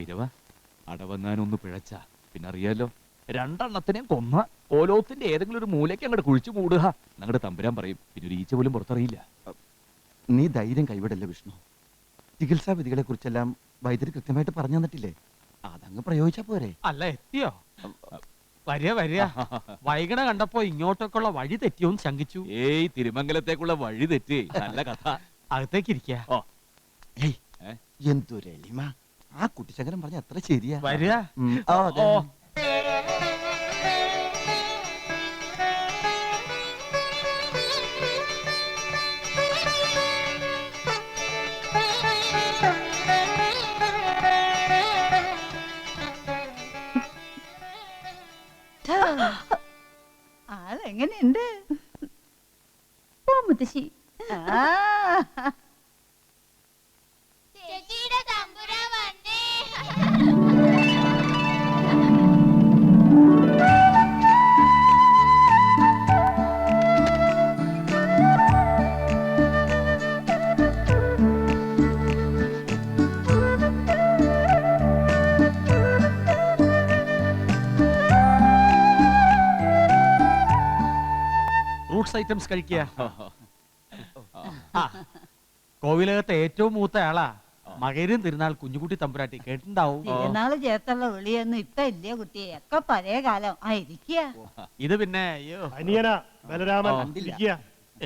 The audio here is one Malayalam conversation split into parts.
ഭൈരവ, അടവങ്ങാനൊന്ന് പിഴച്ച പിന്നെ അറിയാലോ, രണ്ടെണ്ണത്തിനെയും കൊന്ന ഓലോത്തിന്റെ ഏതെങ്കിലും ഒരു മൂലയ്ക്ക് അങ്ങോട്ട് കുഴിച്ചു കൂടുക. ഞങ്ങളുടെ തമ്പുരാൻ പറയും, പിന്നെ ഒരു ഈച്ച പോലും പുറത്തറിയില്ല. നീ ധൈര്യം കൈവിടല്ലേ വിഷ്ണു. ചികിത്സാ വിധികളെ കുറിച്ചെല്ലാം വൈദ്യര് കൃത്യമായിട്ട് പറഞ്ഞു തന്നിട്ടില്ലേ? അതങ്ങ് പ്രയോഗിച്ചാ പോരെ? അല്ല, എത്തിയോ? വരിക വൈകണ കണ്ടപ്പോ ഇങ്ങോട്ടൊക്കെയുള്ള വഴി തെറ്റിയോന്ന് ശങ്കിച്ചു. ഏയ്, തിരുമംഗലത്തേക്കുള്ള വഴി തെറ്റി. നല്ല കഥ. അകത്തേക്ക് ഇരിക്ക. എന്തൊരു എളിമ! ആ കുട്ടിശങ്കരൻ പറഞ്ഞ എത്ര ശരിയാ. വരിക. ആളെങ്ങനെയുണ്ട് മുത്തശ്ശി? ഫ്രൂട്ട്സ് ഐറ്റംസ് കഴിക്കുക. കോവിലകത്തെ ഏറ്റവും മൂത്ത ആളാ മകരും തിരുനാൾ കുഞ്ഞുകുട്ടി തമ്പുരാട്ടി. കേട്ടിണ്ടാവും. തിരുനാള് ചേർത്തുള്ള വിളിയൊന്നും ഇപ്പൊ ഇല്ലേ കുട്ടിയെ, ഒക്കെ പഴയ കാലം. ഇരിക്കുക. ഇത് പിന്നെ അയ്യോ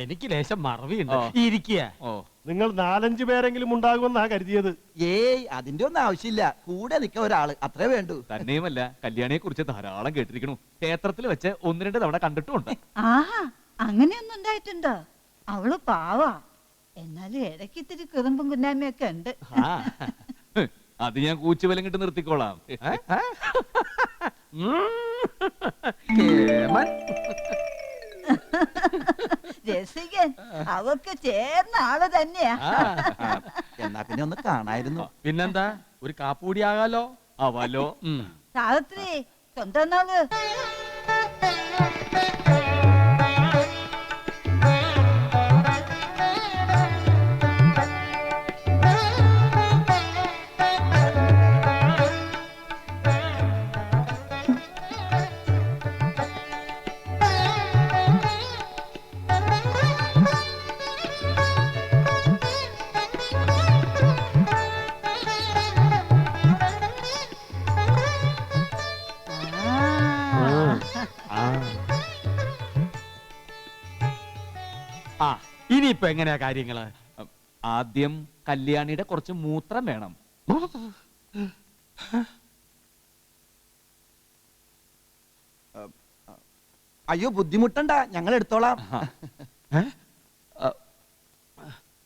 എനിക്ക് ലേശം മറവിയുണ്ട്. ഇരിക്കുക. നിങ്ങൾ 4-5 പേരെങ്കിലും ഉണ്ടാകുമെന്നാ കരുതിയത്. ഏയ്, അതിന്റെ ഒന്നും ആവശ്യമില്ല. കൂടെ നിൽക്കാൻ ഒരാള് അത്രേ വേണ്ടൂ. തന്നെയുമല്ല, കല്യാണിയെ കുറിച്ച് ധാരാളം കേട്ടിരിക്കണു. ക്ഷേത്രത്തിൽ വെച്ച് 1-2 തവണ കണ്ടിട്ടുമുണ്ട്. ആഹാ, അങ്ങനെയൊന്നും ഉണ്ടായിട്ടുണ്ടോ? അവള് പാവാ, എന്നാലും ഇടയ്ക്ക് ഇത്തിരി കുറുമ്പും കുന്നായ്മയൊക്കെ ഉണ്ട്. അത് ഞാൻ കൂച്ചുവലം കിട്ട് നിർത്തിക്കോളാം. രസികൻ, അവക്ക് ചേർന്ന ആള് തന്നെയാ. എന്നാ പിന്നെ ഒന്ന് കാണായിരുന്നു. പിന്നെന്താ, ഒരു കാപ്പൂടി ആകാലോ? ആവാലോ. സാവിത്രി, കൊണ്ടുവന്നോള്. ഇനിയിപ്പോ എങ്ങനെയാ കാര്യങ്ങള്? ആദ്യം കല്യാണിയുടെ കുറച്ച് മൂത്രം വേണം. അയ്യോ, ബുദ്ധിമുട്ടണ്ട, ഞങ്ങൾ എടുത്തോളാം.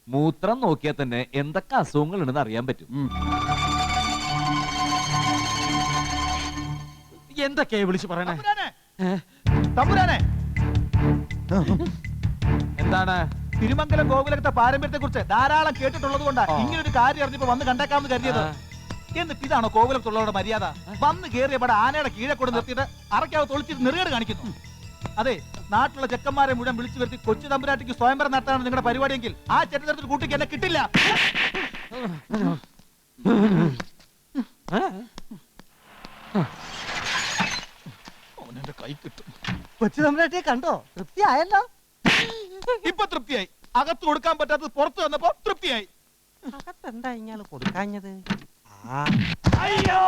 മൂത്രം നോക്കിയാൽ തന്നെ എന്തൊക്കെ അസുഖങ്ങൾ ഉണ്ടെന്ന് അറിയാൻ പറ്റും. എന്തൊക്കെയാ വിളിച്ചു പറയണേ? എന്താണ്? തിരുമംഗലം ഗോകുലത്തെ പാരമ്പര്യത്തെ കുറിച്ച് ധാരാളം കേട്ടിട്ടുള്ളത് കൊണ്ടാണ് ഇങ്ങനൊരു കാര്യം അറിഞ്ഞപ്പോ വന്ന് കണ്ടേക്കാമെന്ന് കരുതിയത്. എന്നിട്ട് ഇതാണോ കോകുലത്തുള്ളവരുടെ മര്യാദ? വന്ന് കയറിയ പട ആനയുടെ കീഴെ കൊണ്ട് നിർത്തിയിട്ട് അറക്കാവ് തൊളിച്ചിട്ട് നെറുകേട് കാണിക്കുന്നു. അതെ, നാട്ടിലുള്ള ചെക്കന്മാരെ മുഴുവൻ വിളിച്ചു വരുത്തി കൊച്ചു തമ്പുരാട്ടിക്ക് സ്വയംവരം നടത്താനാണ് നിങ്ങളുടെ പരിപാടിയെങ്കിൽ ആ ചെറ്റത്തിൽ കൂട്ടിക്ക് എന്നെ കിട്ടില്ല. കൈ കിട്ടും. കൊച്ചു തമ്പുരാട്ടിയെ കണ്ടോ? തൃപ്തിയായല്ലോ. ഇപ്പൊ തൃപ്തിയായി. അകത്ത് കൊടുക്കാൻ പറ്റാത്തത് പുറത്തു വന്നപ്പോ തൃപ്തിയായി. അകത്തെന്താ ഇയാള് കൊടുക്കാഞ്ഞത്? അയ്യോ,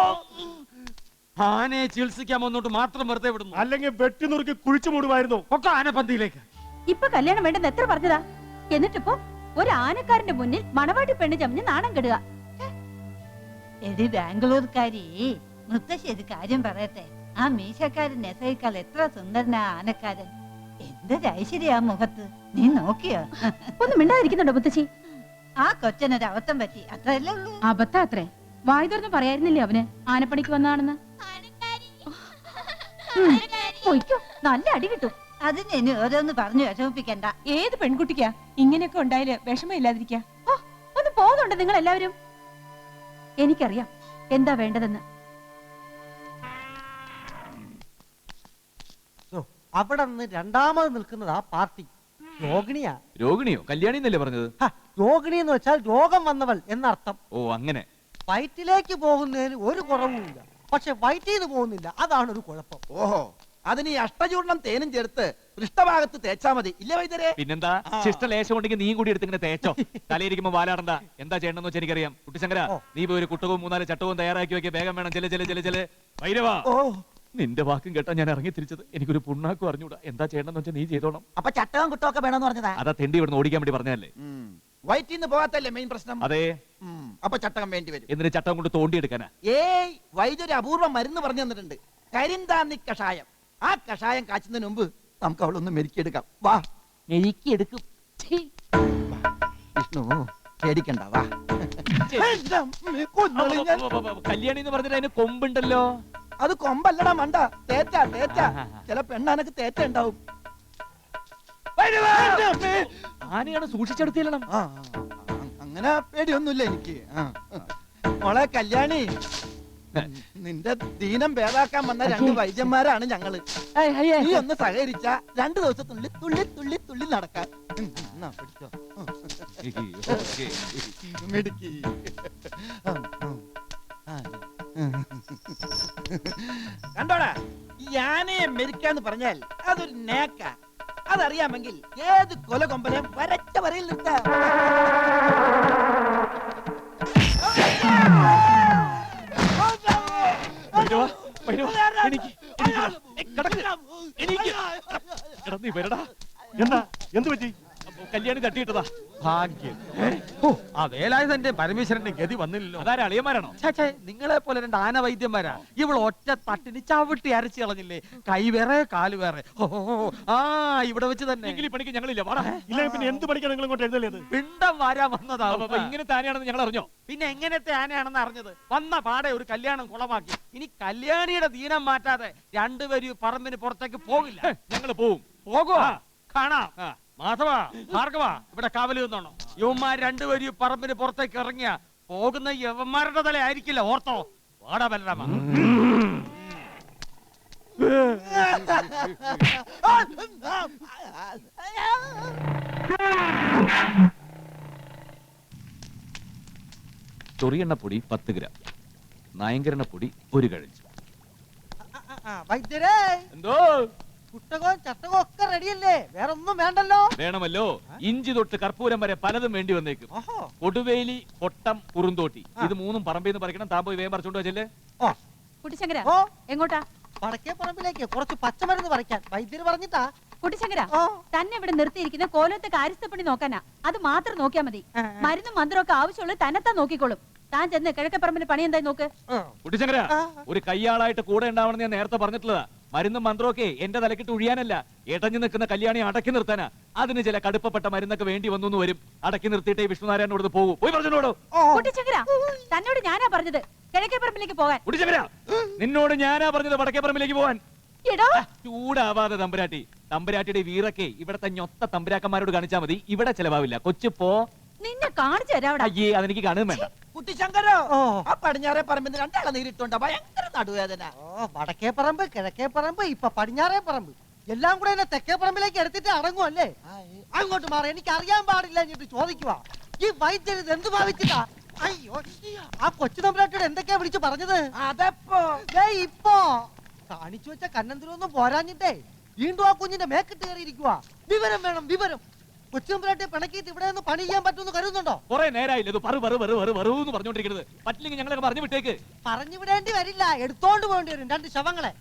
ആനയെ ചികിത്സിക്കാൻ വന്നോട്ട് മാത്രം വെറുതെ വിടുന്നു. അല്ലെങ്കിൽ വെട്ടി നുറുക്കി കുഴിച്ചു മൂടുമായിരുന്നു. ഒക്കെ ആനപ്പന്തിയിലേക്ക്. ഇപ്പൊ കല്യാണം വേണ്ടെന്ന് എത്ര പറഞ്ഞതാ? എന്നിട്ടിപ്പോ ഒരു ആനക്കാരന്റെ മുന്നിൽ മണവാട്ടി പെണ്ണ് ചമഞ്ഞ് നാണം കെടുക. എടി ബാംഗ്ലൂർക്കാരി, മുത്തശ്ശേരി കാര്യം പറയട്ടെ. ആ മീശക്കാരൻ നെസയിക്കാൾ എത്ര സുന്ദരനാ ആനക്കാരൻ. എന്തൊരു ഐശ്വര്യ ആ മുഖത്ത്. നീ നോക്കിയോ? ഒന്നും മിണ്ടാതിരിക്കുന്നുണ്ടോ മുത്തശ്ശി? ആ കൊച്ചനൊരു അബദ്ധം പറ്റി, അത്രയല്ലേ ഉള്ളൂ. അബദ്ധം അത്രേ. വായി തുറന്ന് പറയായിരുന്നില്ലേ അവന് ആനപ്പണിക്ക് വന്നാണെന്ന്? പൊയ്ക്കോ, നല്ല അടി കിട്ടും. അതിന് ഇനി ഓരോന്ന് പറഞ്ഞു വിഷമിപ്പിക്കണ്ട. ഏത് പെൺകുട്ടിക്കാ ഇങ്ങനെയൊക്കെ ഉണ്ടായാല് വിഷമമില്ലാതിരിക്കാ? ഒന്ന് പോകുന്നുണ്ട് നിങ്ങൾ എല്ലാവരും. എനിക്കറിയാം എന്താ വേണ്ടതെന്ന്. അവിടെ നിന്ന് രണ്ടാമത് നിൽക്കുന്നത് ആ പാർട്ടി രോഗിണിയാ. രോഗിണിയോ? കല്യാണി എന്നല്ലേ പറഞ്ഞത്? രോഗിണി എന്ന് വെച്ചാൽ രോഗം വന്നവൾ എന്നർത്ഥം. ഓ, അങ്ങനെ. വയറ്റിലേക്ക് പോകുന്നതിന് ഒരു കുറവുമില്ല, പക്ഷെ വയറ്റിൽ നിന്ന് പോകുന്നില്ല, അതാണ് ഒരു കുഴപ്പം. ഓഹോ, അതിന് ഈ അഷ്ടചൂർണം തേനും ചേർത്ത് പൃഷ്ഠഭാഗത്ത് തേച്ചാ മതി, ഇല്ലേ വൈദ്യരെ? പിന്നെന്താ, ശിഷ്ട ലേശം ഉണ്ടെങ്കിൽ നീ കൂടി എടുത്ത് ഇങ്ങനെ തേച്ചോ. തലയിരിക്കുമ്പോ വാലാടണ്ട. എന്താ ചെയ്യണമെന്ന് വെച്ചാൽ എനിക്കറിയാം. കുട്ടിശങ്കര, നീ പോയി ഒരു കുട്ടവും 3-4 ചട്ടവും തയ്യാറാക്കി വെക്കുക. വേഗം വേണം. ചെല്. ഭൈരവാ, നിന്റെ വാക്കും കേട്ടാ ഞാൻ ഇറങ്ങി തിരിച്ചത്. എനിക്കൊരു പുണ്ണാക്കും അറിഞ്ഞൂടാ. എന്താ ചെയ്യണമെന്ന് വെച്ചാൽ നീ ചെയ്തോണം. അപ്പൊ ചട്ടവും കുട്ടമൊക്കെ വേണമെന്ന് പറഞ്ഞതാ? അതാ തെണ്ടി ഇവിടുന്ന് ഓടിക്കാൻ വേണ്ടി പറഞ്ഞതല്ലേ. വയറ്റിൽ നിന്ന് പോകാത്തല്ലേ മെയിൻ പ്രശ്നം? അതെ. അപ്പൊ ചട്ടകം വേണ്ടി വരും. എന്നിട്ട് ചട്ടം കൊണ്ട് തോണ്ടിയെടുക്കാനാ? ഏയ്, വൈദ്യൊരു അപൂർവ മരുന്ന് പറഞ്ഞു തന്നിട്ടുണ്ട്, കരിന്താന്നി കഷായം. ആ കഷായം കാച്ചുന്നതിന് മുമ്പ് നമുക്ക് അവളൊന്ന് മെരുക്കിയെടുക്കാം. വാ. മെരുക്കിയെടുക്കും. വിഷ്ണു, പേടിക്കണ്ട, വാ. കല്യാണി എന്ന് പറഞ്ഞിട്ട് അതിന് കൊമ്പുണ്ടല്ലോ. അത് കൊമ്പല്ലടാ മണ്ട, തേറ്റ. ചില പെണ്ണാനക്ക് തേറ്റ ഉണ്ടാവും. ആനയാണ്, സൂക്ഷിച്ചെടുത്തില്ലണം. അങ്ങനെ പേടിയൊന്നുമില്ല എനിക്ക്. മോളെ കല്യാണി, നിന്റെ ദീനം ഭേദാക്കാൻ വന്ന 2 വൈദ്യന്മാരാണ് ഞങ്ങള്. നീ ഒന്ന് സഹകരിച്ച 2 ദിവസത്തിനുള്ളിൽ തുള്ളി നടക്കാൻ. പിടിച്ചോ. മിടുക്കി. കണ്ടോടാ, ഈ ആനയെ മെരിക്കാന്ന് പറഞ്ഞാൽ അതൊരു നേക്ക. അതറിയാമെങ്കിൽ ഏത് കൊല കൊമ്പനെയും വരച്ച വരയിൽ നിർത്താം. എന്താ, എന്ത് പറ്റി? കല്യാണി തട്ടിയിട്ടതാ. ഭാഗ്യം. ആ വേലായുധന്റെ പരമേശ്വരന്റെ ഗതി വന്നില്ലല്ലോ. അതാരെ, അളിയന്മാരാണോ? നിങ്ങളെ പോലെ 2 ആന വൈദ്യന്മാരാ. ഇവൾ ഒറ്റ തട്ടിന് ചവിട്ടി അരച്ചു കളഞ്ഞില്ലേ. കൈ വേറെ കാല് വേറെ. ആ ഇവിടെ വെച്ച് തന്നെ. എങ്കിൽ ഈ പണിക്ക് ഞങ്ങളില്ല. വാടാ. ഇല്ല, പിന്നെ എന്ത് പഠിക്കാൻ നിങ്ങൾ ഇങ്ങോട്ട് എഴുന്നള്ളിയത്? പിണ്ടം വാരാൻ വന്നതാവും. ഇങ്ങനത്തെ ആനയാണെന്ന് ഞങ്ങൾ അറിഞ്ഞോ? പിന്നെ എങ്ങനത്തെ ആനയാണെന്ന് അറിഞ്ഞത്? വന്ന പാടെ ഒരു കല്യാണം കുളമാക്കി. ഇനി കല്യാണിയുടെ ദീനം മാറ്റാതെ 2 പേരും പറമ്പിന് പുറത്തേക്ക് പോകില്ല. ഞങ്ങൾ പോവും. പോകുവാ, കാണാം. മാധവ, ഭാർഗവ, ഇവിടെ കാവല് നിന്നോണം. യുവന്മാർ 2 പേരും പറമ്പിന് പുറത്തേക്ക് ഇറങ്ങിയ പോകുന്ന യവന്മാരുടെ തല ആയിരിക്കില്ല, ഓർത്തോ. വാടാ ബലരാമ. ചൊറിയെണ്ണപ്പൊടി 10 ഗ്രാം, നായങ്കരണപ്പൊടി 1 കഴഞ്ച്. വൈദ്യരെ, എന്തോ കുട്ടകവും ചട്ടകവും ഒക്കെ റെഡിയല്ലേ? വേറെ ഒന്നും വേണ്ടല്ലോ? വേണമല്ലോ. ഇഞ്ചി തൊട്ട് കർപ്പൂരം വരെ പലതും വേണ്ടി വന്നേക്കും. കൊടുവേലി, കൊട്ടം, കുറുന്തോട്ടി, ഇത് 3ഉം പറമ്പിന്ന് പറിക്കണം. താൻ പോയി വേഗം പറിച്ചോണ്ട് വെച്ചല്ലേ. കുട്ടിശങ്കര, ഓ, എങ്ങോട്ടാ? വടക്കേ പറമ്പിലേക്ക് കുറച്ച് പച്ചമരുന്ന് പറിക്കാൻ വൈദ്യര് പറഞ്ഞിട്ടാ. കുട്ടിശങ്കര, തന്നെ ഇവിടെ നിർത്തിയിരിക്കുന്ന കോലത്തെ കാര്യസ്ഥപ്പണി നോക്കാനാ. അത് മാത്രം നോക്കിയാ മതി. മരുന്നും മന്ത്രമൊക്കെ ആവശ്യമുള്ളത് തന്നെത്താൻ നോക്കിക്കോളും. താൻ ചെന്ന് കിഴക്കപ്പറമ്പിന്റെ പണി എന്തായി നോക്ക്. കുട്ടിശങ്കര, ഒരു കയ്യാളായിട്ട് കൂടെ ഉണ്ടാവണമെന്ന് ഞാൻ നേരത്തെ പറഞ്ഞിട്ടുള്ളതാ. മരുന്നും മന്ത്രമൊക്കെ എന്റെ തലക്കിട്ട് ഒഴിയാനല്ല, എടഞ്ഞു നിൽക്കുന്ന കല്യാണി അടക്കി നിർത്താനാ. അതിന് ചില കടുപ്പപ്പെട്ട മരുന്നൊക്കെ വേണ്ടി വന്നു വരും. അടക്കി നിർത്തിയിട്ടേ വിഷ്ണുനാരായണോട് പോകൂ. പോയി പറഞ്ഞോടോ. കുട്ടിശങ്കര, തന്നോട് ഞാനാ പറഞ്ഞത് കിഴക്കേപ്പറമ്പിലേക്ക് പോകാൻ. കുട്ടിശങ്കര, നിന്നോട് ഞാനാ പറഞ്ഞത് വടക്കേപ്പറമ്പിലേക്ക് പോവാൻ. എടോ, ചൂടാവാതെ തമ്പുരാട്ടി. തമ്പുരാട്ടിയുടെ വീറൊക്കെ ഇവിടത്തെ ഞൊത്ത തമ്പുരാക്കന്മാരോട് കാണിച്ചാ മതി. ഇവിടെ ചെലവാവില്ല. കൊച്ചു പോ. നിന്നെ കാണിച്ചു തരാവിടെ. അയ്യേ, അതെനിക്ക് കാണുകയും വേണ്ട. കുട്ടിശങ്കരോ, ആ പടിഞ്ഞാറേ പറമ്പിന്ന് 2 ആളെ നേരിട്ടുണ്ടോ? ഭയങ്കര നടുവേദന. വടക്കേ പറമ്പ്, കിഴക്കേ പറമ്പ്, ഇപ്പൊ പടിഞ്ഞാറേ പറമ്പ്, എല്ലാം കൂടെ എന്നെ തെക്കേ പറമ്പിലേക്ക് എടുത്തിട്ട് അടങ്ങുമല്ലേ? അങ്ങോട്ട് മാറി, എനിക്ക് അറിയാൻ പാടില്ല എന്നിട്ട് ചോദിക്കുക. ഈ വൈദ്യര് എന്ത് ഭാവിച്ചിട്ടാ? അയ്യോ, ആ കൊച്ചു തമ്പുരാട്ടിയോട് എന്തൊക്കെയാ വിളിച്ചു പറഞ്ഞത്? അതപ്പോ ഇപ്പൊ കാണിച്ചു വെച്ച കന്നന്തിരൊന്നും പോരാഞ്ഞിട്ടേ വീണ്ടും ആ കുഞ്ഞിന്റെ മേക്കിട്ട് കയറിയിരിക്കുക. വിവരം വേണം, വിവരം. കൊച്ചുമ്പുരാട്ടെ പിണക്കിയിട്ട് ഇവിടെ നിന്ന് പണി ചെയ്യാൻ പറ്റുമെന്ന് കരുതുന്നുണ്ടോ? കുറെ നേരമായില്ല ഇത് എന്ന് പറഞ്ഞോണ്ടിരിക്കുന്നത്. പറ്റില്ലെങ്കിൽ ഞങ്ങളൊക്കെ പറഞ്ഞു വിട്ടേക്ക്. പറഞ്ഞു വിടേണ്ടി വരില്ല, എടുത്തോണ്ട് പോകേണ്ടി വരും 2 ശവങ്ങളെ.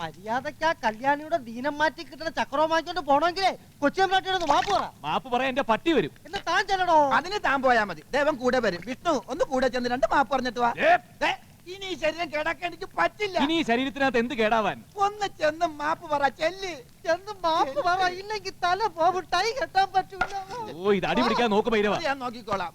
മര്യാദക്ക് ആ കല്യാണിയുടെ ദീനം മാറ്റി കിട്ടുന്ന ചക്രവും വാങ്ങിക്കൊണ്ട് പോണമെങ്കിലേ കൊച്ചുമ്പുരാട്ടിയോട് മാപ്പ് പറ. മാപ്പ് പറയാൻ എന്റെ പട്ടി വരും. എന്ന് താൻ ചെല്ലടോ. അതിന് താൻ പോയാ മതി. ദേവൻ കൂടെ വരും. വിഷ്ണു, ഒന്ന് കൂടെ ചെന്ന് 2 മാപ്പ് പറഞ്ഞിട്ട് വാ. ഇനി ഈ ശരീരം കേടാക്കാൻ എനിക്ക് പറ്റില്ല. ഇനി ഈ ശരീരത്തിനകത്ത് എന്ത് കേടാവാൻ? ഒന്ന് ചെന്ന് മാപ്പ് പറ. ചെല്ല്, ചെന്ന് മാപ്പ് പറ. ഇല്ലെങ്കിൽ തല പോവും, ടൈ കെട്ടാൻ പറ്റൂല. ഓ, ഇത് അടി പിടിക്കാൻ നോക്ക് ഭൈരവ. ഞാൻ നോക്കിക്കോളാം.